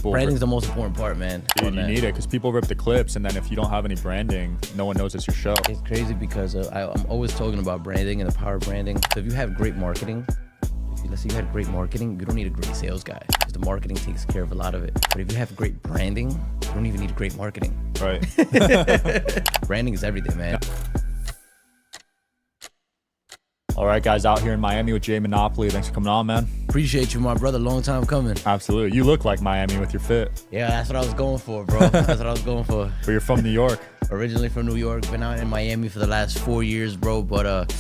people. Branding's the most important part, man. Dude, you need it because people rip the clips, and then if you don't have any branding, no one knows it's your show. It's crazy because I'm always talking about branding and the power of branding. So if you have great marketing, let's say you had great marketing, you don't need a great sales guy because the marketing takes care of a lot of it. But if you have great branding, you don't even need great marketing. Right. Branding is everything, man. All right, guys, out here in Miami with Jay Monopoly. Thanks for coming on, man. Appreciate you, my brother. Long time coming. Absolutely. You look like Miami with your fit. Yeah, that's what I was going for, bro. That's what I was going for. But you're from New York. Originally from New York. Been out in Miami for the last 4 years, bro. But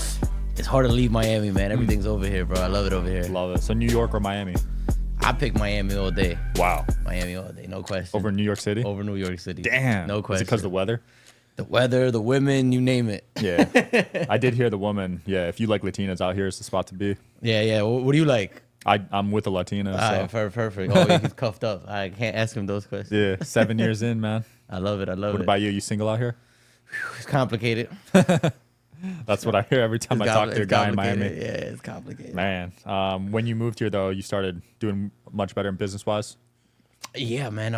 it's hard to leave Miami, man. Everything's over here, bro. I love it over here. Love it. So New York or Miami? I pick Miami all day. Wow. Miami all day, no question. Over New York City? Over New York City. Damn. No question. Is it because of the weather? The weather, the women, you name it. Yeah. I did hear the woman. Yeah, if you like Latinas, out here is the spot to be. Yeah. What do you like? I'm with a Latina. So. Perfect. Oh, he's cuffed up. I can't ask him those questions. Yeah, 7 years in, man. I love it. What about you? You single out here? It's complicated. That's what I hear every time I talk to a guy in Miami. Yeah, it's complicated. Man, when you moved here, though, you started doing much better in business-wise? Yeah, man.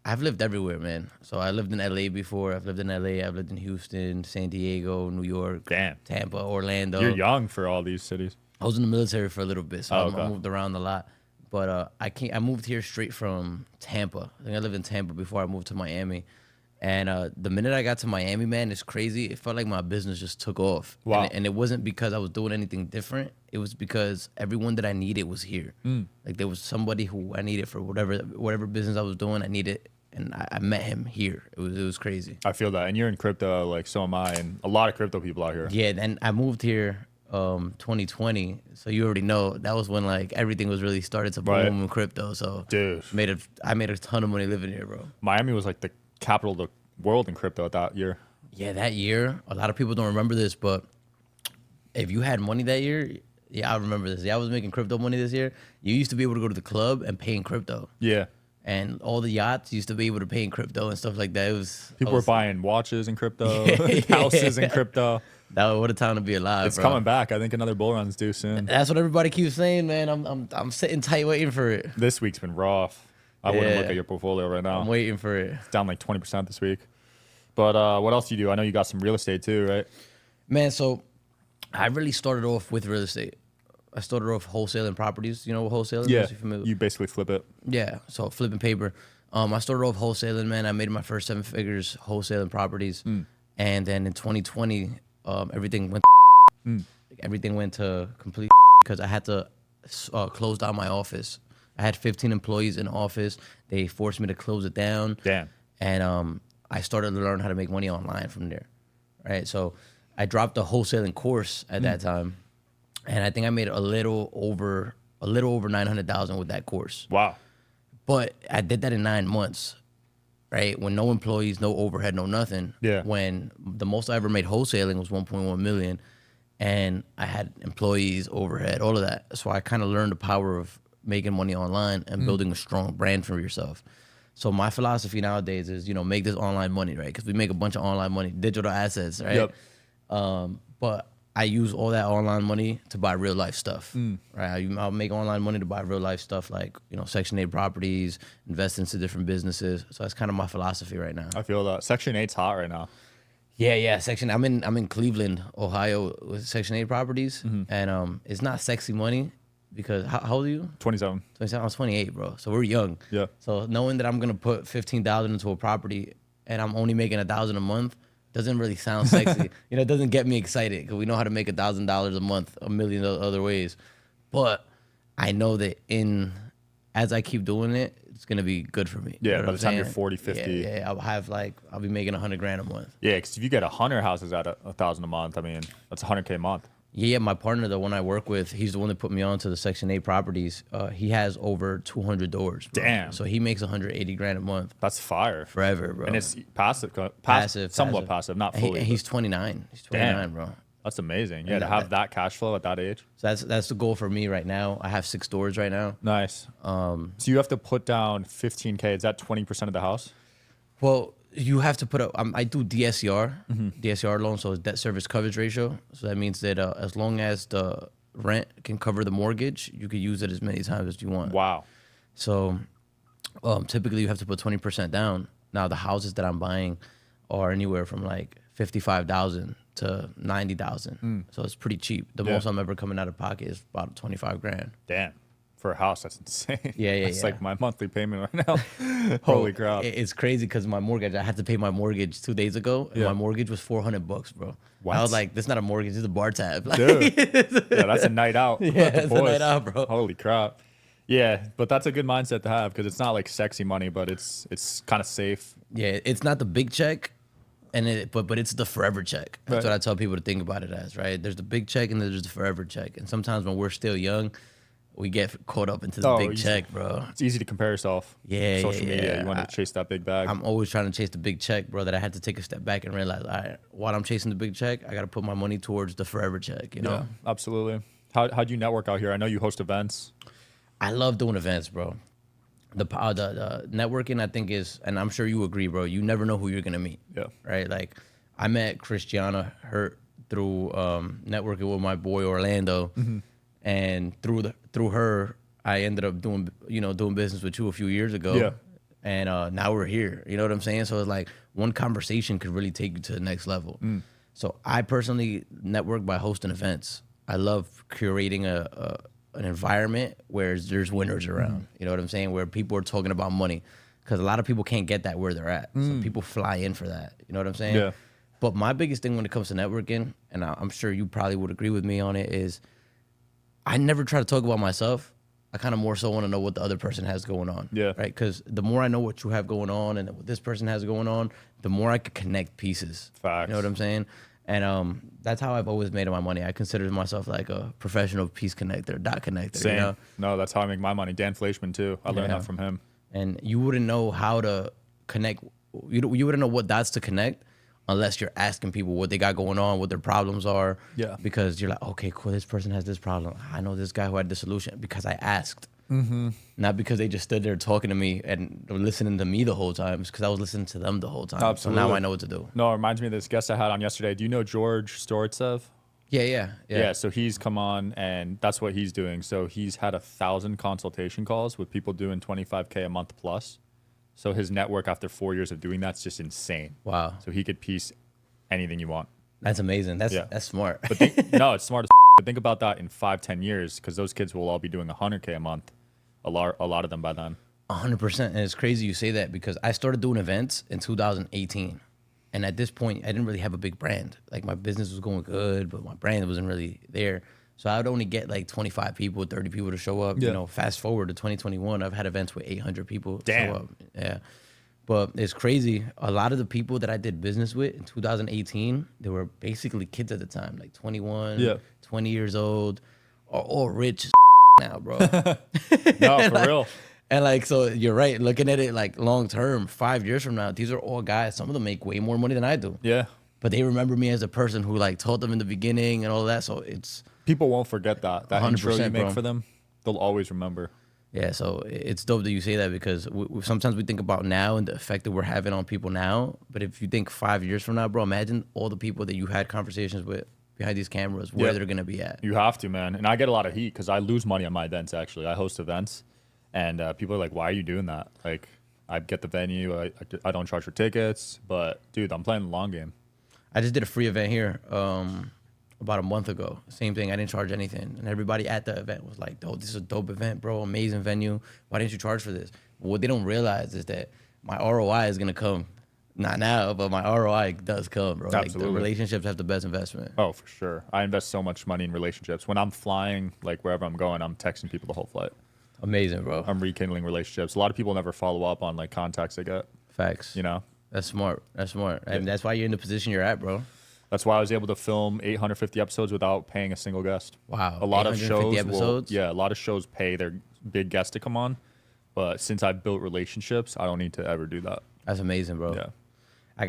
I've lived everywhere, man. So I lived in LA before. I've lived in LA. I've lived in Houston, San Diego, New York, Damn. Tampa, Orlando. You're young for all these cities. I was in the military for a little bit, so okay. I moved around a lot. But I moved here straight from Tampa. I think I lived in Tampa before I moved to Miami. And the minute I got to Miami, man, it's crazy. It felt like my business just took off. Wow. And it wasn't because I was doing anything different. It was because everyone that I needed was here. Like there was somebody who I needed for whatever business I was doing, I needed. And I met him here. It was crazy. I feel that. And you're in crypto, like so am I, and a lot of crypto people out here. Yeah, and I moved here 2020. So you already know that was when like everything was really started to boom in crypto. So dude, I made a ton of money living here, bro. Miami was like the capital of the world in crypto that year. Yeah, that year. A lot of people don't remember this, but if you had money that year, yeah, I remember this. Yeah, I was making crypto money this year. You used to be able to go to the club and pay in crypto. Yeah. And all the yachts used to be able to pay in crypto and stuff like that. People were buying watches in crypto, houses in crypto. What a time to be alive. It's bro. coming back. I think another bull run's due soon. That's what everybody keeps saying, man. I'm sitting tight waiting for it. This week's been rough. I wouldn't look at your portfolio right now. I'm waiting for it. It's down like 20% this week. But what else do you do? I know you got some real estate too, right? Man, so I really started off with real estate. I started off wholesaling properties. You know what wholesaling is? Yeah, you basically flip it. Yeah, so flipping paper. I started off wholesaling, man. I made my first 7 figures wholesaling properties. And then in 2020, everything went everything went to complete because I had to close down my office. I had 15 employees in the office. They forced me to close it down. Damn. And I started to learn how to make money online from there. Right? So I dropped the wholesaling course at that time. And I think I made a little over 900,000 with that course. Wow. But I did that in 9 months, right? When no employees, no overhead, no nothing. Yeah. When the most I ever made wholesaling was 1.1 million, and I had employees, overhead, all of that. So I kind of learned the power of making money online and building a strong brand for yourself. So my philosophy nowadays is, make this online money, right? Because we make a bunch of online money, digital assets, right? Yep. But I use all that online money to buy real life stuff, right? I'll make online money to buy real life stuff like, Section 8 properties, invest into different businesses. So that's kind of my philosophy right now. I feel that. Section 8's hot right now. Yeah. I'm in Cleveland, Ohio with Section 8 properties. And it's not sexy money because how old are you? 27. 27. I was 28, bro. So we're young. Yeah. So knowing that I'm going to put $15,000 into a property and I'm only making $1,000 a month, doesn't really sound sexy. It doesn't get me excited because we know how to make $1,000 a month a million other ways. But I know that as I keep doing it, it's going to be good for me. Yeah, you know by the time you're 40, 50. Yeah, I'll be making $100,000 a month. Yeah, because if you get 100 houses at $1,000 a month, I mean, that's $100K a month. Yeah, my partner, the one I work with, he's the one that put me on to the Section 8 properties. He has over 200 doors, bro. Damn. So he makes $180,000 a month. That's fire. Forever, bro. And it's passive, Passive. somewhat passive, not fully. And he's 29. He's 29, Damn. bro. That's amazing. Yeah, to have that cash flow at that age. So that's the goal for me right now. I have 6 doors right now. Nice. So you have to put down 15K. Is that 20% of the house? Well, you have to put up. I do DSCR, DSCR loan, so it's debt service coverage ratio. So that means that as long as the rent can cover the mortgage, you can use it as many times as you want. Wow. So typically you have to put 20% down. Now the houses that I'm buying are anywhere from like 55,000 to 90,000. So it's pretty cheap. The most I'm ever coming out of pocket is about 25 grand. Damn. For a house, that's insane. Yeah, That's yeah. like my monthly payment right now. Holy crap. It's crazy because my mortgage, I had to pay my mortgage 2 days ago, and Yeah. my mortgage was $400, bro. What? I was like, this is not a mortgage, this is a bar tab. Like, Dude. Yeah, that's a night out. with Yeah, the it's a night boys. out, bro. Holy crap. Yeah, but that's a good mindset to have because it's not like sexy money, but it's kind of safe. yeah, it's not the big check, but it's the forever check. That's Right. what I tell people to think about it as, right? There's the big check and then there's the forever check. And sometimes when we're still young, we get caught up into the Oh, big easy. check, bro. It's easy to compare yourself. Yeah, Social yeah, media, yeah. you want to chase that big bag. I'm always trying to chase the big check, bro, that I had to take a step back and realize, all right, while I'm chasing the big check, I got to put my money towards the forever check, you know? Yeah, absolutely. How'd you network out here? I know you host events. I love doing events, bro. The networking, I think, is, and I'm sure you agree, bro, you never know who you're going to meet. Yeah. Right? Like, I met Christiana Hurt through networking with my boy Orlando. And through her, I ended up doing business with you a few years ago. Yeah. And now we're here. You know what I'm saying? So it's like one conversation could really take you to the next level. So I personally network by hosting events. I love curating an environment where there's winners around. You know what I'm saying? Where people are talking about money. Because a lot of people can't get that where they're at. So people fly in for that. You know what I'm saying? Yeah. But my biggest thing when it comes to networking, and I'm sure you probably would agree with me on it, is I never try to talk about myself. I kind of more so want to know what the other person has going on. Yeah. Right? Because the more I know what you have going on and what this person has going on, the more I could connect pieces. Facts. You know what I'm saying? And that's how I've always made my money. I consider myself like a professional piece connector, dot connector. Same. You know? No, that's how I make my money. Dan Fleischman, too. I learned Yeah. that from him. And you wouldn't know how to connect. You wouldn't know what dots to connect unless you're asking people what they got going on, what their problems are. Yeah. Because you're like, okay, cool, this person has this problem. I know this guy who had the solution because I asked. Not because they just stood there talking to me and listening to me the whole time. It's because I was listening to them the whole time. Absolutely. So now I know what to do. No, it reminds me of this guest I had on yesterday. Do you know George Stortsev? Yeah. So he's come on, and that's what he's doing. So he's had 1,000 consultation calls with people doing 25K a month plus. So his network after 4 years of doing that's just insane. Wow. So he could piece anything you want. That's amazing. That's smart. But no, it's smart as but think about that in 5-10 years, because those kids will all be doing 100K a month. A lot of them by then. 100%. And it's crazy you say that because I started doing events in 2018. And at this point, I didn't really have a big brand. Like my business was going good, but my brand wasn't really there. So I would only get like 25 people, 30 people to show up. Yeah. You know, fast forward to 2021, I've had events with 800 people Damn. show up. Yeah. But it's crazy. A lot of the people that I did business with in 2018, they were basically kids at the time, like 21, 20 years old, are all rich as now, bro. No, for real. And like, so you're right. Looking at it like long term, 5 years from now, these are all guys. Some of them make way more money than I do. Yeah. But they remember me as a person who like taught them in the beginning and all that. So it's People won't forget that. That intro you 100%, make bro. for them, they'll always remember. yeah. So it's dope that you say that because sometimes we think about now and the effect that we're having on people now. But if you think 5 years from now, bro, imagine all the people that you had conversations with behind these cameras, where Yeah. they're gonna be at. You have to, man. And I get a lot of heat because I lose money on my events, actually. I host events, and people are like, why are you doing that? Like, I get the venue. I don't charge for tickets. But, dude, I'm playing the long game. I just did a free event here about a month ago. Same thing. I didn't charge anything. And everybody at the event was like, oh, this is a dope event, bro. Amazing venue. Why didn't you charge for this? But what they don't realize is that my ROI is going to come. Not now, but my ROI does come, bro. Like, the Absolutely. relationships have the best investment. Oh, for sure. I invest so much money in relationships. When I'm flying, like, wherever I'm going, I'm texting people the whole flight. Amazing, bro. I'm rekindling relationships. A lot of people never follow up on, like, contacts they get, Facts. you know? That's smart. That's smart. And that's why you're in the position you're at, bro. That's why I was able to film 850 episodes without paying a single guest. Wow. A lot of 850 shows episodes? a lot of shows pay their big guests to come on, but since I've built relationships, I don't need to ever do that. That's amazing, bro. Yeah. I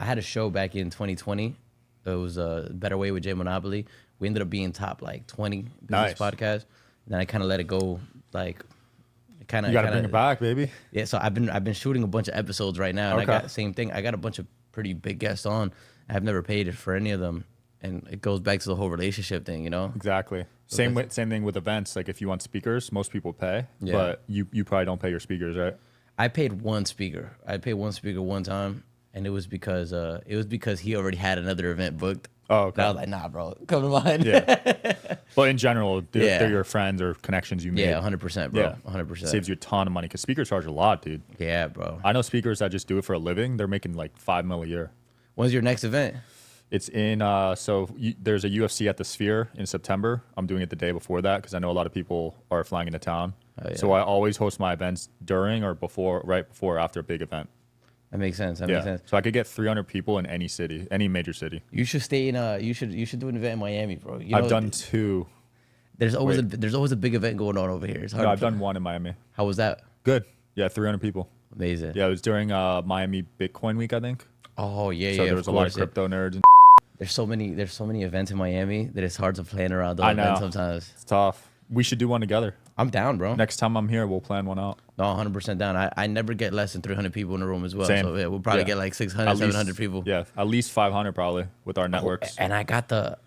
had a show back in 2020. It was a Better Way with Jay Monopoly. We ended up being top like 20 business Nice. podcasts. Then I kind of let it go, like kind of. You got to bring it back, baby. Yeah, so I've been shooting a bunch of episodes right now, and I Okay. got same thing. I got a bunch of pretty big guests on. I've never paid for any of them, and it goes back to the whole relationship thing, you know. Exactly. Same thing with events. Like if you want speakers, most people pay, Yeah. but you probably don't pay your speakers, right? I paid one speaker. I paid one speaker one time, and it was because he already had another event booked. Oh, And I okay. was like, nah, bro, come to mine. Yeah. But in general, Yeah. they're your friends or connections you made. Yeah, 100%, bro. Yeah. 100%. Saves you a ton of money because speakers charge a lot, dude. Yeah, bro. I know speakers that just do it for a living. They're making like $5 million a year. When's your next event? It's in there's a UFC at the Sphere in September. I'm doing it the day before that because I know a lot of people are flying into town. Oh, yeah. So I always host my events during or right before or after a big event. That makes sense. That makes sense. So I could get 300 people in any city, any major city. You should stay in you should do an event in Miami, bro. I've done 2. There's always a big event going on over here. It's hard. No, I've done 1 in Miami. How was that? Good. Yeah, 300 people. Amazing. Yeah, it was during Miami Bitcoin week, I think. Oh yeah, So yeah. there was a lot of crypto nerds. And There's so many events in Miami that it's hard to plan around those I know. events sometimes. It's tough. We should do one together. I'm down, bro. Next time I'm here, we'll plan one out. No, 100% down. I never get less than 300 people in a room as well. Same. So yeah, we'll probably Yeah. get like 600, At 700 least- people. Yeah, at least 500 probably with our networks. And I got the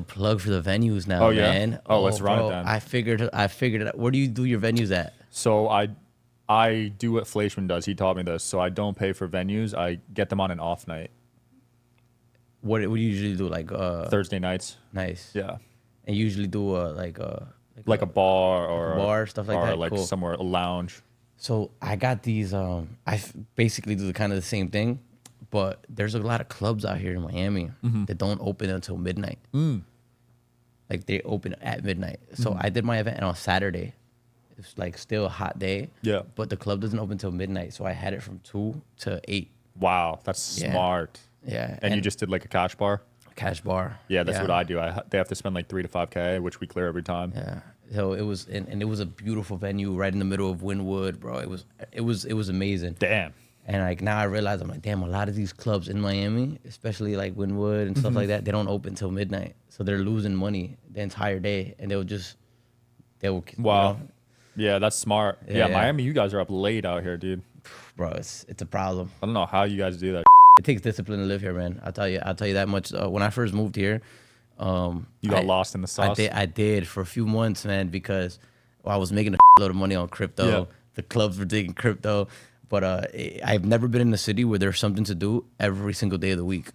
plug for the venues now, Oh, yeah? man. Oh, let's run it bro, then. I figured it out. Where do you do your venues at? So I do what Fleischman does. He taught me this. So I don't pay for venues. I get them on an off night, What do you usually do? Like Thursday nights. nice. Yeah, And you usually do like a bar or a bar, stuff like or that? like Cool. somewhere a lounge. So I got these. Basically do the kind of the same thing, but there's a lot of clubs out here in Miami Mm-hmm. that don't open until midnight. Like they open at midnight. Mm-hmm. So I did my event on Saturday. It's like still a hot day. Yeah. But the club doesn't open until midnight, so I had it from 2 to 8. Wow, that's Yeah. smart. Yeah. And you just did like a cash bar. cash bar. Yeah, that's what I do. They have to spend like 3 to 5K, which we clear every time. Yeah. So it was, and it was a beautiful venue right in the middle of Wynwood, bro. It was amazing. Damn. And like now I realize I'm like, damn, a lot of these clubs in Miami, especially like Wynwood and stuff Mm-hmm. like that, they don't open till midnight. So they're losing money the entire day, and they will. Wow. You know, Yeah, that's smart. Yeah, Yeah, yeah. Miami, you guys are up late out here, dude. bro, it's a problem. I don't know how you guys do that. It takes discipline to live here, man. I'll tell you that much. When I first moved here, You got lost in the sauce. I did for a few months, man, because I was making a load of money on crypto. Yeah. The clubs were digging crypto, but I've never been in a city where there's something to do every single day of the week.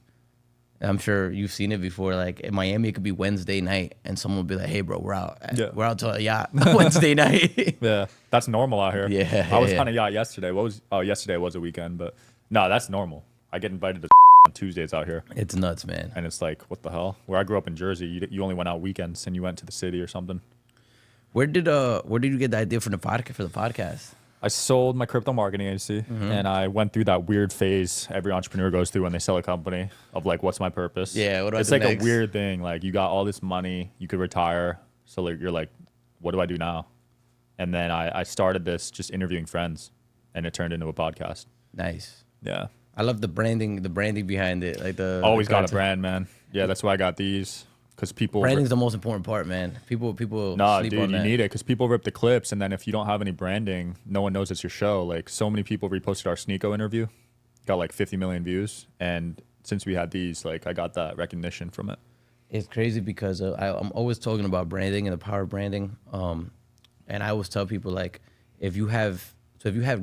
I'm sure you've seen it before. Like in Miami, it could be Wednesday night, and someone would be like, "Hey, bro, we're out. Yeah. We're out to a yacht Wednesday night." Yeah, that's normal out here. Yeah, I was yeah. kind of yacht yesterday. Yesterday was a weekend, but no, that's normal. I get invited to on Tuesdays out here, It's nuts, man. and it's like, what the hell? Where I grew up in Jersey, you only went out weekends, and you went to the city or something. Where did you get the idea for the podcast? I sold my crypto marketing agency, and I went through that weird phase every entrepreneur goes through when they sell a company of like, what's my purpose? Yeah, what do I It's do like next? a weird thing. Like you got all this money, you could retire, so like you're like, what do I do now? And then I started this just interviewing friends, and it turned into a podcast. Nice. Yeah, I love the branding behind it. Like the always the got a content. brand, man. Yeah, that's why I got these because people. Branding's the most important part, man. People No, sleep dude, on you that. need it because people rip the clips, and then if you don't have any branding, no one knows it's your show. Like so many people reposted our Sneeko interview, got like 50 million views, and since we had these, like I got that recognition from it. It's crazy because I'm always talking about branding and the power of branding. And I always tell people like, if you have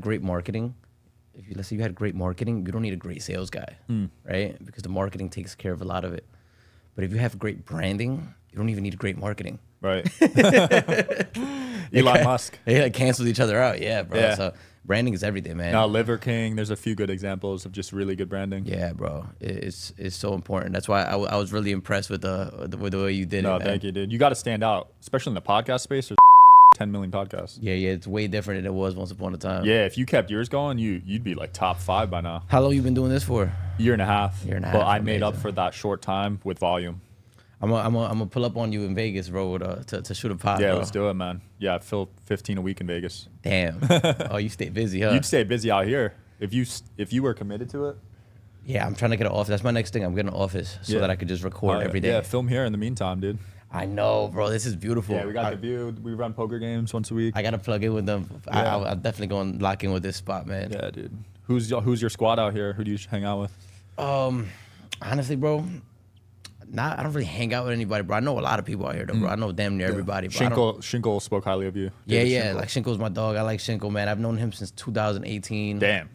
great marketing, let's say you had great marketing, you don't need a great sales guy, right? Because the marketing takes care of a lot of it. But if you have great branding, you don't even need great marketing. Right. Elon Musk. They like cancel each other out. Yeah, bro. Yeah. So branding is everything, man. Now Liver King. There's a few good examples of just really good branding. Yeah, bro. It's so important. That's why I was really impressed with the way you did it. No, Man. thank you, dude. You got to stand out, especially in the podcast space. There's 10 million podcasts. Yeah, it's way different than it was once upon a time. Yeah, if you kept yours going, you'd be like top 5 by now. How long you been doing this for? Year and a half. Year and a But half, I made up amazing. for that short time with volume. I'm gonna pull up on you in Vegas, bro, to shoot a pod. Yeah, bro. let's do it, man. Yeah, I fill 15 a week in Vegas. Damn. Oh, you stay busy, huh? You'd stay busy out here if you were committed to it. Yeah, I'm trying to get an office. That's my next thing. I'm getting an office so Yeah. that I could just record every day. Yeah, film here in the meantime, dude. I know, bro. This is beautiful. Yeah, we got the view. We run poker games once a week. I gotta plug in with them. Yeah. I'm definitely going to lock in with this spot, man. Yeah, dude. Who's your squad out here? Who do you hang out with? Honestly, bro, I don't really hang out with anybody, bro. I know a lot of people out here, though, bro. I know damn near everybody. But Shinkle spoke highly of you. Yeah, David yeah. Shinkle. Like Shinko's my dog. I like Shinko, man. I've known him since 2018. Damn.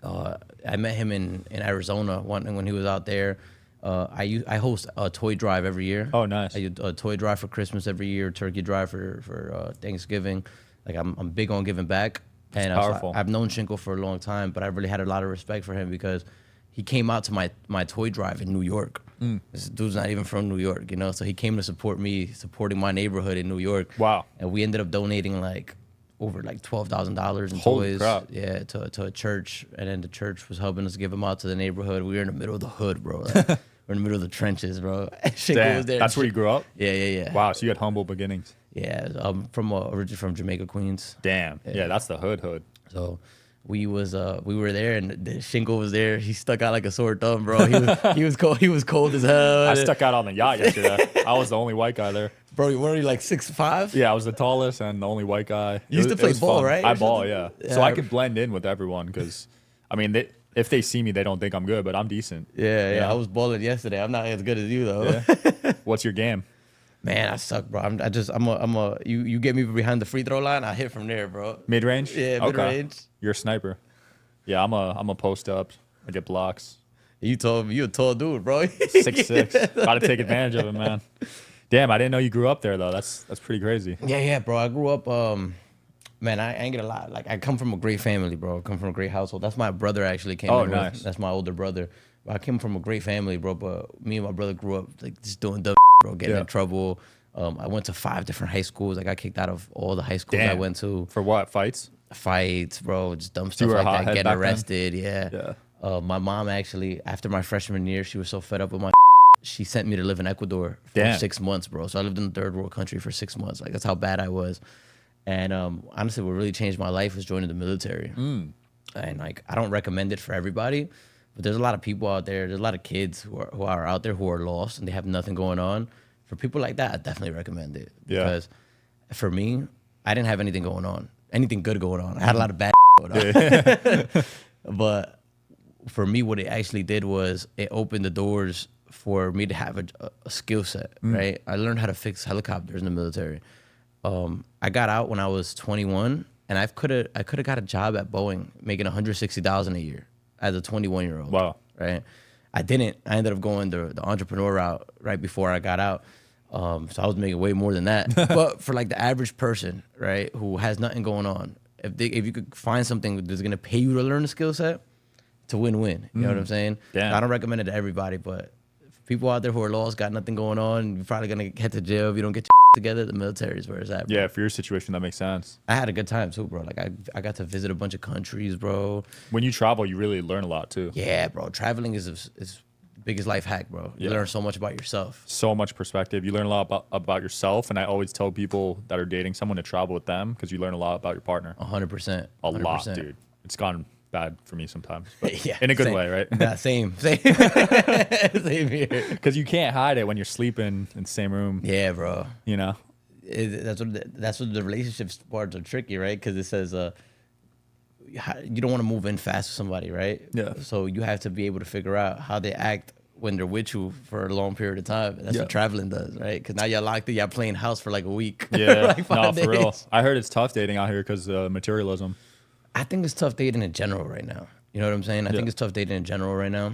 I met him in Arizona when he was out there. I host a toy drive every year. Oh, nice. I do a toy drive for Christmas every year, turkey drive for Thanksgiving. Like I'm big on giving back. And powerful. I've known Shinko for a long time, but I really had a lot of respect for him because he came out to my toy drive in New York. This dude's not even from New York, you know? So he came to support me, supporting my neighborhood in New York. Wow. And we ended up donating like over like $12,000 in Holy toys. crap. Yeah, to a church. And then the church was helping us give them out to the neighborhood. We were in the middle of the hood, bro. Like, we're in the middle of the trenches, bro. Shinko Damn. was there. That's where you grew up? Yeah. Wow, so you had humble beginnings. Yeah, originally from Jamaica, Queens. Damn. Yeah, that's the hood. So we were there, and the Shinko was there. He stuck out like a sore thumb, bro. He was cold. He was cold as hell. I stuck out on the yacht yesterday. I was the only white guy there. Bro, you were only like 6'5"? Yeah, I was the tallest and the only white guy. You used to play ball, right? I ball, yeah. Yeah, So I could blend in with everyone because, I mean, if they see me, they don't think I'm good, but I'm decent. Yeah. I was balling yesterday. I'm not as good as you though. Yeah. What's your game? Man, I suck, bro. You get me behind the free throw line, I hit from there, bro. Mid range? Yeah, mid range. You're a sniper. Yeah, I'm a post up. I get blocks. You a tall dude, bro. 6'6". Gotta take advantage of it, man. Damn, I didn't know you grew up there though. That's pretty crazy. Yeah, bro. I grew up. Man, I ain't gonna lie. Like, I come from a great family, bro. I come from a great household. That's my brother actually came. Oh, in nice. With. That's my older brother. I came from a great family, bro. But me and my brother grew up like just doing dumb, bro, getting in trouble. I went to 5 different high schools. I got kicked out of all the high schools I went to. For what? Fights, bro. Just dumb stuff like that. Getting arrested. Yeah. My mom actually, after my freshman year, she was so fed up with my. She sent me to live in Ecuador for 6 months, bro. So I lived in a third world country for 6 months. Like, that's how bad I was. And honestly, what really changed my life was joining the military. And like, I don't recommend it for everybody, but there's a lot of people out there. There's a lot of kids who are out there who are lost and they have nothing going on. For people like that, I definitely recommend it. Because for me, I didn't have anything going on, anything good going on. I had a lot of bad going on. But for me, what it actually did was it opened the doors for me to have a skill set, right? I learned how to fix helicopters in the military. I got out when I was 21, and I could have got a job at Boeing making $160,000 a year as a 21-year-old. Wow. Right? I didn't. I ended up going the entrepreneur route right before I got out. So I was making way more than that. But for like the average person, right, who has nothing going on, if you could find something that's gonna pay you to learn a skill set, it's a win-win. You know what I'm saying? Damn. I don't recommend it to everybody, but people out there who are lost, got nothing going on, you're probably gonna head to jail if you don't get your together. The military is where it's at, bro. Yeah, for your situation, that makes sense. I had a good time too, bro. Like I got to visit a bunch of countries, bro. When you travel, you really learn a lot too. Yeah, bro. Traveling is the biggest life hack, bro. You learn so much about yourself. So much perspective. You learn a lot about yourself, and I always tell people that are dating someone to travel with them because you learn a lot about your partner. 100%. A lot, dude. It's gone bad for me sometimes, but Yeah, in a good same. way, right? Yeah, same. Same here. Because you can't hide it when you're sleeping in the same room. Yeah, bro. You know. That's what the relationships parts are tricky, right? Because it says you don't want to move in fast with somebody, right? Yeah. So you have to be able to figure out how they act when they're with you for a long period of time. And that's what traveling does, right? Because now you're locked in, you're playing house for like a week. Yeah, like 5 no, for real. days. I heard it's tough dating out here because materialism. I think it's tough dating in general right now. You know what I'm saying? I think it's tough dating in general right now.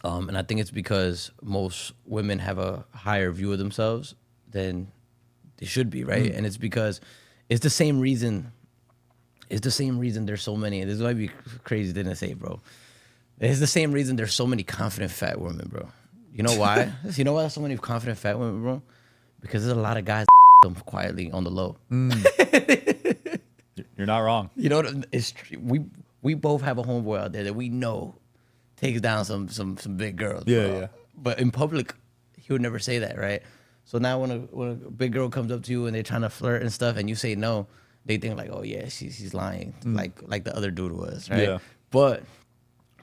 And I think it's because most women have a higher view of themselves than they should be, right? And it's because it's the same reason there's so many, this might be crazy thing to say, bro. It's the same reason there's so many confident fat women, bro. You know why? You know why there's so many confident fat women, bro? Because there's a lot of guys them quietly on the low. You're not wrong. You know, we both have a homeboy out there that we know takes down some big girls. Yeah, bro. yeah. But in public, he would never say that, right? So now when a big girl comes up to you and they're trying to flirt and stuff, and you say no, they think like, oh yeah, she's lying, like the other dude was, right? Yeah. But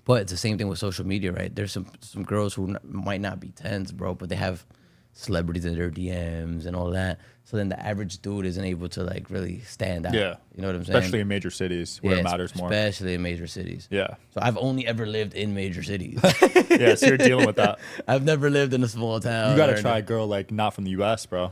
it's the same thing with social media, right? There's some girls who might not be 10s, bro, but they have celebrities in their DMs and all that. So then the average dude isn't able to like really stand out. Yeah. You know what I'm saying? Especially in major cities where it matters more. Especially in major cities. Yeah. So I've only ever lived in major cities. Yeah, so you're dealing with that. I've never lived in a small town. You gotta try a girl like not from the US, bro.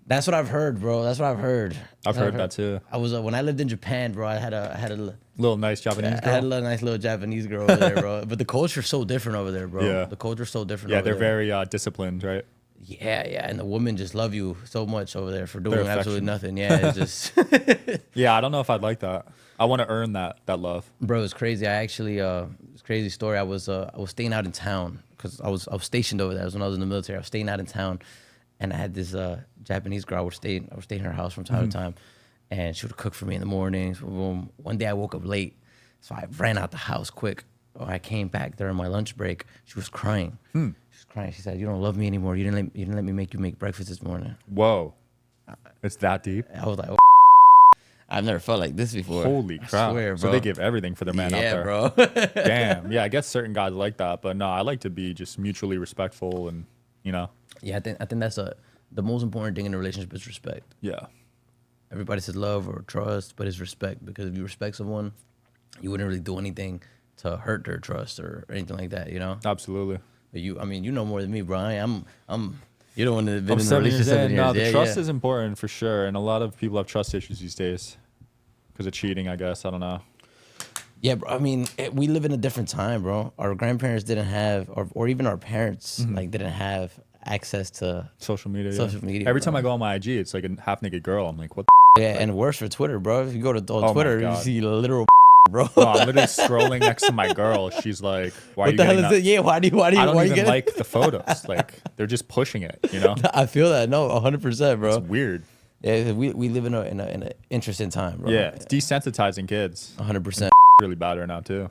That's what I've heard, bro. That's what I've heard. I've heard that too. I was when I lived in Japan, bro. I had a Little nice Japanese I had girl. a nice little Japanese girl over there, bro. But the culture's so different over there, bro. Yeah. The culture's so different. Yeah, over they're there. very disciplined, right? Yeah, and the women just love you so much over there for They're doing absolutely affectionate. nothing. Yeah, it's just, Yeah, I don't know if I'd like that. I want to earn that love. bro, it's crazy. I actually, it's a crazy story. I was staying out in town because I was stationed over there. That was when I was in the military. I was staying out in town, and I had this Japanese girl. I was staying in her house from time to time, and she would cook for me in the mornings. Boom. One day I woke up late, so I ran out the house quick. I came back during my lunch break. She was crying. She was crying. She said, "You don't love me anymore. You didn't let me make you make breakfast this morning." Whoa. It's that deep? I was like, oh, I've never felt like this before. Holy I crap. swear, So bro. they give everything for their man out Yeah, there. bro. Damn. Yeah, I guess certain guys like that, but no, I like to be just mutually respectful and, you know. Yeah, I think that's the most important thing in a relationship is respect. Yeah. Everybody says love or trust, but it's respect, because if you respect someone, you wouldn't really do anything to hurt their trust or anything like that, you know? Absolutely. But you know more than me, bro. I'm you're the one that's been I'm in a 7 relationship years 7 in. years. No, the Yeah, trust yeah. is important for sure, and a lot of people have trust issues these days because of cheating, I guess. I don't know. Yeah, bro. I mean, we live in a different time, bro. Our grandparents didn't have, or even our parents, like, didn't have access to Social media. Social media, Every bro. time I go on my IG, it's like a half naked girl. I'm like, what Yeah, and worse for Twitter, bro. If you go to my Twitter, you God. see literal bro. No, I'm literally scrolling next to my girl. She's like, why are What you the hell getting is that? it? Yeah, why do you I don't why you even getting like the photos. Like, they're just pushing it, you know? I feel that. No, 100%, bro. It's weird. Yeah, we live in an interesting time, bro. Yeah, it's desensitizing kids. 100%. Really bad right now, too.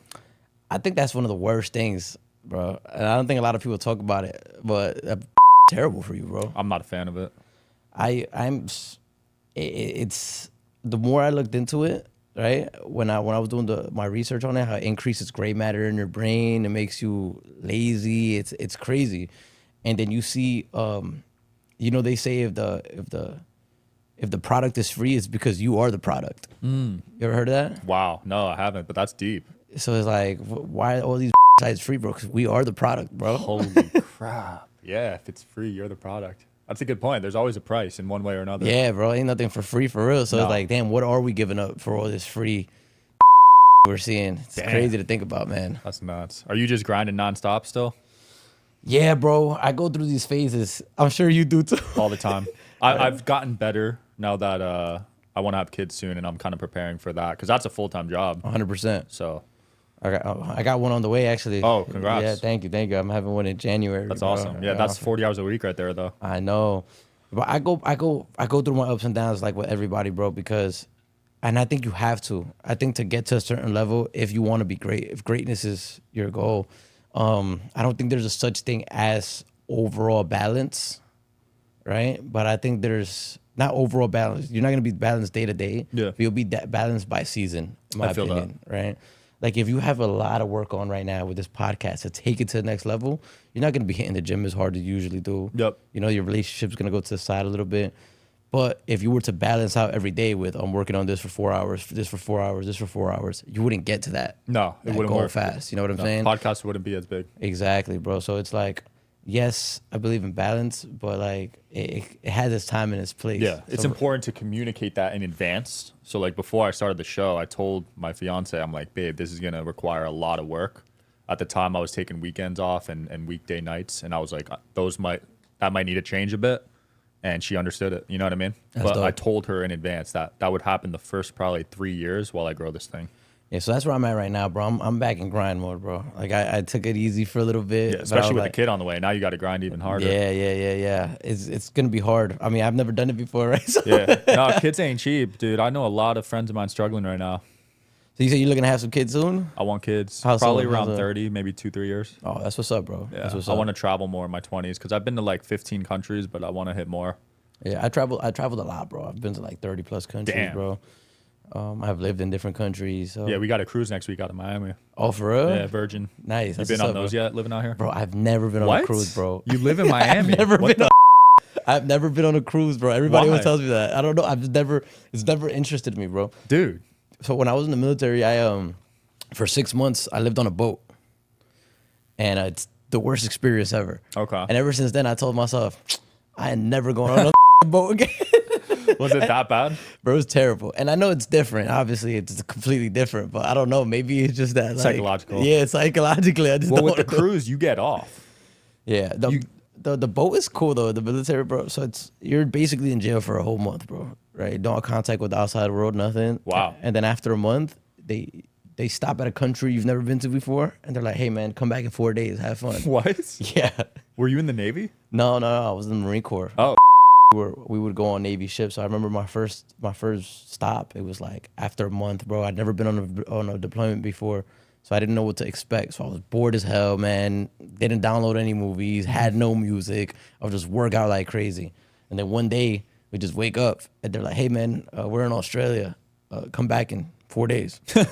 I think that's one of the worst things, bro. And I don't think a lot of people talk about it, but that's terrible for you, bro. I'm not a fan of it. It's the more I looked into it, right? When I was doing my research on it, how it increases gray matter in your brain, it makes you lazy. It's crazy. And then you see, you know, they say if the product is free, it's because you are the product. You ever heard of that? Wow. No, I haven't, but that's deep. So it's like, why are all these sites free, bro? Because we are the product, bro. Holy crap. Yeah, if it's free, you're the product. That's a good point. There's always a price in one way or another. Yeah, bro. Ain't nothing for free for real. So No. it's like, damn, what are we giving up for all this free we're seeing? It's Damn. crazy to think about, man. That's nuts. Are you just grinding nonstop still? Yeah, bro. I go through these phases. I'm sure you do too. All the time. I've gotten better now that I want to have kids soon, and I'm kind of preparing for that because that's a full-time job. 100%. So I got one on the way, actually. Oh, congrats. Yeah, thank you. I'm having one in January. that's bro. awesome. Yeah, that's 40 hours a week right there, though. I know. But I go through my ups and downs like with everybody, bro, because and I think you have to. I think to get to a certain level, if you want to be great, if greatness is your goal, I don't think there's a such thing as overall balance, right? But I think there's not overall balance. You're not gonna be balanced day to day. Yeah. But you'll be balanced by season, in my I feel that. opinion, right? Like if you have a lot of work on right now with this podcast to take it to the next level, you're not gonna be hitting the gym as hard as you usually do. Yep. You know, your relationship's gonna go to the side a little bit. But if you were to balance out every day with I'm working on this for 4 hours, this for 4 hours, this for 4 hours, you wouldn't get to that. No, it that wouldn't goal work fast. You know what I'm No, saying? Podcast wouldn't be as big. Exactly, bro. So it's like, yes, I believe in balance, but like it has its time and its place. Yeah, it's So- important to communicate that in advance. So like before I started the show, I told my fiance, I'm like, babe, this is gonna require a lot of work. At the time, I was taking weekends off and weekday nights, and I was like, that might need to change a bit. And she understood it. You know what I mean? That's But I dope. told her in advance that would happen the first probably 3 years while I grow this thing. Yeah, so that's where I'm at right now, bro. I'm back in grind mode, bro. Like I took it easy for a little bit. Yeah, but I especially was with like, the kid on the way. Now you got to grind even harder. Yeah. It's gonna be hard. I mean, I've never done it before, right? So, Yeah. No, kids ain't cheap, dude. I know a lot of friends of mine struggling right now. so you said you're looking to have some kids soon? I want kids. How Probably soon? around How's that? 30, maybe 2-3 years. Oh, that's what's up, bro. Yeah. That's what's I up. want to travel more in my 20s because I've been to like 15 countries, but I want to hit more. Yeah, I traveled a lot, bro. I've been to like 30 plus countries, Damn. bro. I've lived in different countries. So. Yeah, we got a cruise next week out of Miami. Oh, for real? Yeah, Virgin. Nice. You That's been what's on up, those bro. yet, living out here? Bro, I've never been on What? a cruise, bro. You live in Miami? never What been the I've never been on a cruise, bro. Everybody Why? always tells me that. I don't know. It's never interested me, bro. Dude. So when I was in the military, for 6 months, I lived on a boat. And it's the worst experience ever. Okay. And ever since then, I told myself, I ain't never going on a boat again. Was it that bad? Bro, it was terrible. And I know it's different. Obviously, it's completely different. But I don't know. Maybe it's just that. Like, Psychological. Yeah, psychologically. I just Well, don't with the know. cruise, you get off. Yeah. The boat is cool, though. The military, bro. So you're basically in jail for a whole month, bro. Right? Don't have contact with the outside world, nothing. Wow. And then after a month, they stop at a country you've never been to before. And they're like, hey, man, come back in 4 days. Have fun. What? Yeah. Were you in the Navy? No. I was in the Marine Corps. Oh. We would go on Navy ships. So I remember my first stop. It was like after a month, bro. I'd never been on a deployment before, so I didn't know what to expect. So I was bored as hell, man. Didn't download any movies. Had no music. I would just work out like crazy. And then one day we just wake up and they're like, "Hey, man, we're in Australia. Come back in 4 days." I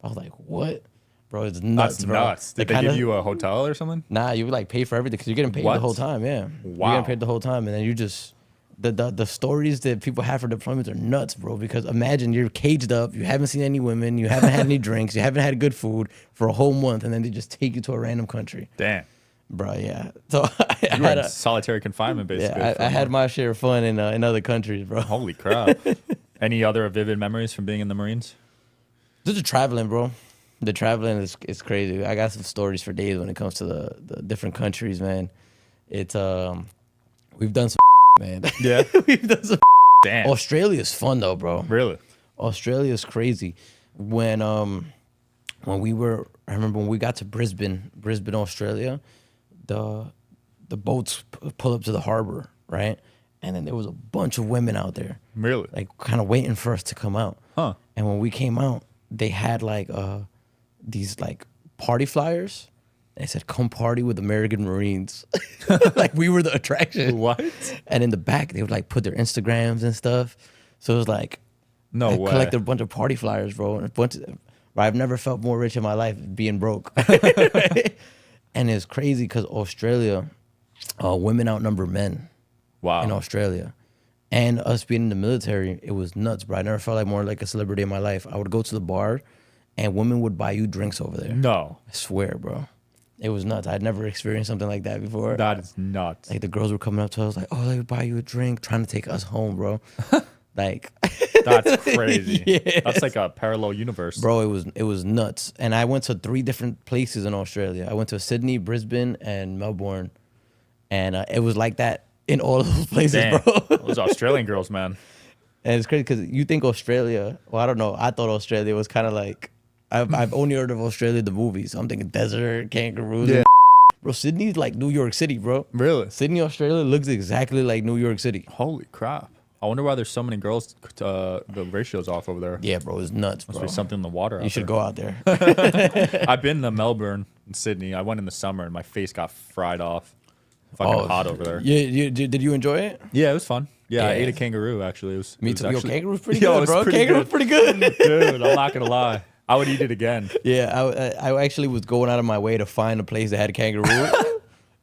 was like, "What?" Bro, it's nuts, That's bro. nuts. Did they give you a hotel or something? Nah, you would like pay for everything because you're getting paid What? the whole time. Yeah, Wow. you're getting paid the whole time, and then you just the stories that people have for deployments are nuts, bro. Because imagine you're caged up, you haven't seen any women, you haven't had any drinks, you haven't had good food for a whole month, and then they just take you to a random country, Damn. bro. Yeah, so I You were had in solitary confinement, basically. yeah, for I a had month. my share of fun in other countries, bro. Holy crap. Any other vivid memories from being in the Marines? Just the traveling, bro. The traveling is crazy. I got some stories for days when it comes to the different countries, man. It's we've done some man. Yeah. We've done some. Damn. Australia's fun though, bro. Really? Australia's crazy. When we were, I remember when we got to Brisbane, Australia, the boats pull up to the harbor, right? And then there was a bunch of women out there, Really? like kind of waiting for us to come out. Huh. And when we came out, they had like these like party flyers. They said, "Come party with American Marines." Like we were the attraction. What? And in the back, they would like put their Instagrams and stuff. So it was like, No I way. collected a bunch of party flyers, bro. And I've never felt more rich in my life being broke. And it's crazy because Australia, women outnumber men Wow. in Australia. And us being in the military, it was nuts, bro. I never felt like more like a celebrity in my life. I would go to the bar and women would buy you drinks over there. No. I swear, bro. It was nuts. I'd never experienced something like that before. That is nuts. Like the girls were coming up to us like, "Oh, let me buy you a drink," trying to take us home, bro. Like, That's crazy. Yes. That's like a parallel universe. bro, it was nuts. And I went to 3 different places in Australia. I went to Sydney, Brisbane, and Melbourne, and it was like that in all of those places, Damn. bro. Those Australian girls, man. And it's crazy because you think Australia. Well, I don't know. I thought Australia was kind of like. I've only heard of Australia the movies. So I'm thinking desert, kangaroos. Yeah. Bro, Sydney's like New York City, bro. Really? Sydney, Australia looks exactly like New York City. Holy crap. I wonder why there's so many girls. The ratio's off over there. Yeah, bro, it's nuts, Must bro. be something in the water. You should go out there. I've been to Melbourne and Sydney. I went in the summer and my face got fried off. Fucking hot over there. Yeah, did you enjoy it? Yeah, it was fun. Yeah, I Yeah. ate a kangaroo actually. It was. Me it was too. Actually, Yo, kangaroo's pretty Yo, good, it's bro. pretty Kangaroo's good. pretty good. Dude, I'm not gonna lie. I would eat it again. Yeah, I actually was going out of my way to find a place that had a kangaroo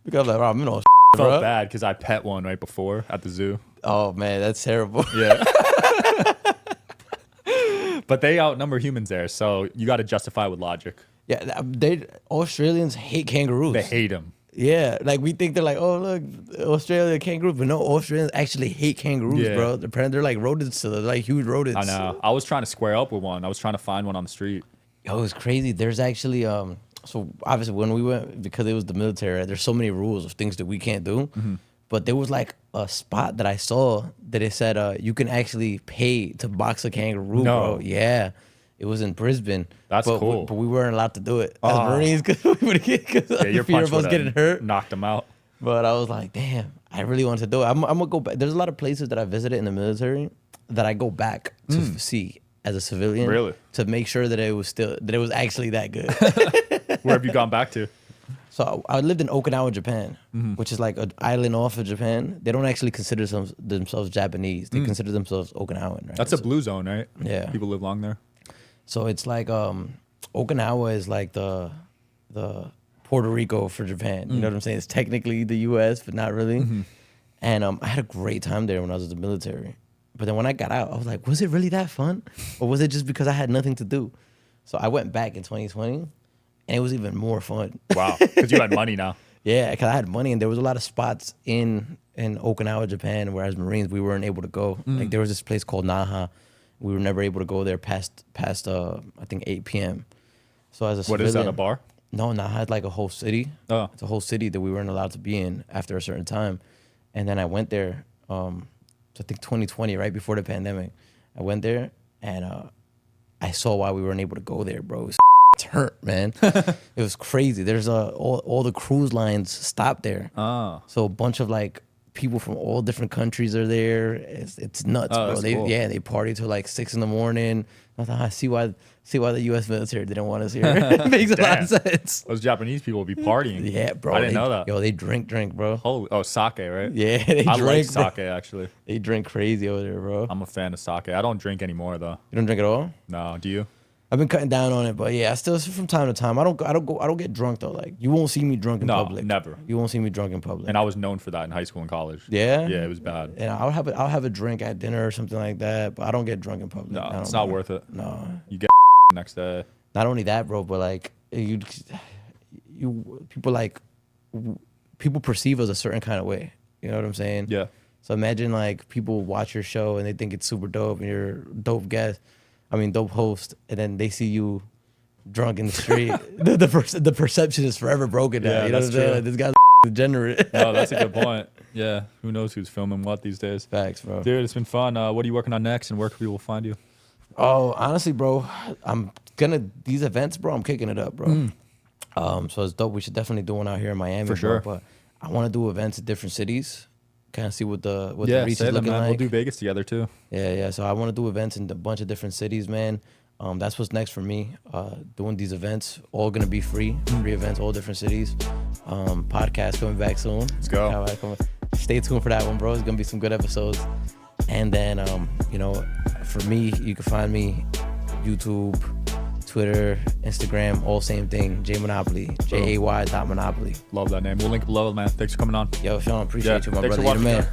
because I'm like, bro, I'm in all I felt bro. bad because I pet one right before at the zoo. Oh man, that's terrible. Yeah. But they outnumber humans there, so you got to justify with logic. Yeah, Australians hate kangaroos. They hate them. Yeah, like we think they're like, oh look, Australia kangaroo, but no, Australians actually hate kangaroos, Yeah. bro. They're like rodents, so they're like huge rodents. I know. I was trying to square up with one. I was trying to find one on the street. Yo, it's crazy. There's actually so obviously when we went because it was the military, right, there's so many rules of things that we can't do. Mm-hmm. But there was like a spot that I saw that it said you can actually pay to box a kangaroo, No. bro. Yeah. It was in Brisbane. That's but, cool. But we weren't allowed to do it as Oh. Marines because we would get Yeah, your fear punch of us would've getting hurt. knocked them out. But I was like, damn, I really wanted to do it. I'm gonna go back. There's a lot of places that I visited in the military that I go back to see as a civilian. Really? To make sure that it was actually that good. Where have you gone back to? So I lived in Okinawa, Japan, Mm-hmm. which is like an island off of Japan. They don't actually consider themselves Japanese. They consider themselves Okinawan, right? That's a blue zone, right? Yeah. People live long there. So it's like Okinawa is like the Puerto Rico for Japan. You know what I'm saying? It's technically the U.S., but not really. And I had a great time there when I was in the military. But then when I got out, I was like, was it really that fun? Or was it just because I had nothing to do? So I went back in 2020, and it was even more fun. Wow, because you had money now. Yeah, because I had money, and there was a lot of spots in Okinawa, Japan, where as Marines, we weren't able to go. Like, there was this place called Naha. We were never able to go there past I think 8 p.m. So as a What civilian, is that, a bar? No, Naha is like a whole city. Oh. It's a whole city that we weren't allowed to be in after a certain time. And then I went there, so I think 2020, right before the pandemic. I went there, and I saw why we weren't able to go there, bro. It was hurt, man. It was crazy. There's all the cruise lines stopped there. Oh. So a bunch of like people from all different countries are there. It's nuts, Oh, bro. that's cool. They party till like 6 a.m. I thought, I see why the U.S. military didn't want us here. It makes a lot of sense. Those Japanese people would be partying. Yeah, bro. I didn't know that. Yo, they drink, bro. Holy, sake, right? Yeah, they I drink. like sake, bro. actually. They drink crazy over there, bro. I'm a fan of sake. I don't drink anymore, though. You don't drink at all? No, do you? I've been cutting down on it, but yeah, I still from time to time. I don't get drunk though. Like, you won't see me drunk in public. No, never. You won't see me drunk in public. And I was known for that in high school and college. Yeah? Yeah, it was bad. And I'll have a drink at dinner or something like that, but I don't get drunk in public. No, it's not worth it. No. You get next day. Not only that, bro, but like people perceive us a certain kind of way. You know what I'm saying? Yeah. So imagine like people watch your show and they think it's super dope and you're a dope dope host, and then they see you drunk in the street. the perception is forever broken down. Yeah, you know what I'm that's saying? true. Like, this guy's degenerate. No, that's a good point. Yeah. Who knows who's filming what these days? Facts, bro. Dude, it's been fun. What are you working on next, and where can people find you? Oh, honestly, bro, these events, bro, I'm kicking it up, bro. So it's dope. We should definitely do one out here in Miami. For sure. Bro, but I want to do events at different cities. Kind of see what the reach is say that, looking man. like. We'll do Vegas together too. Yeah. So I want to do events in a bunch of different cities, man. That's what's next for me. Doing these events, all gonna be free events, all different cities. Podcast coming back soon. Let's go. Stay tuned for that one, bro. It's gonna be some good episodes. And then, for me, you can find me YouTube, Twitter, Instagram, all same thing. J Monopoly, JAY.Monopoly. Love that name. We'll link below, man. Thanks for coming on. Yo, Sean, appreciate you, my thanks brother. for You're the watching, man.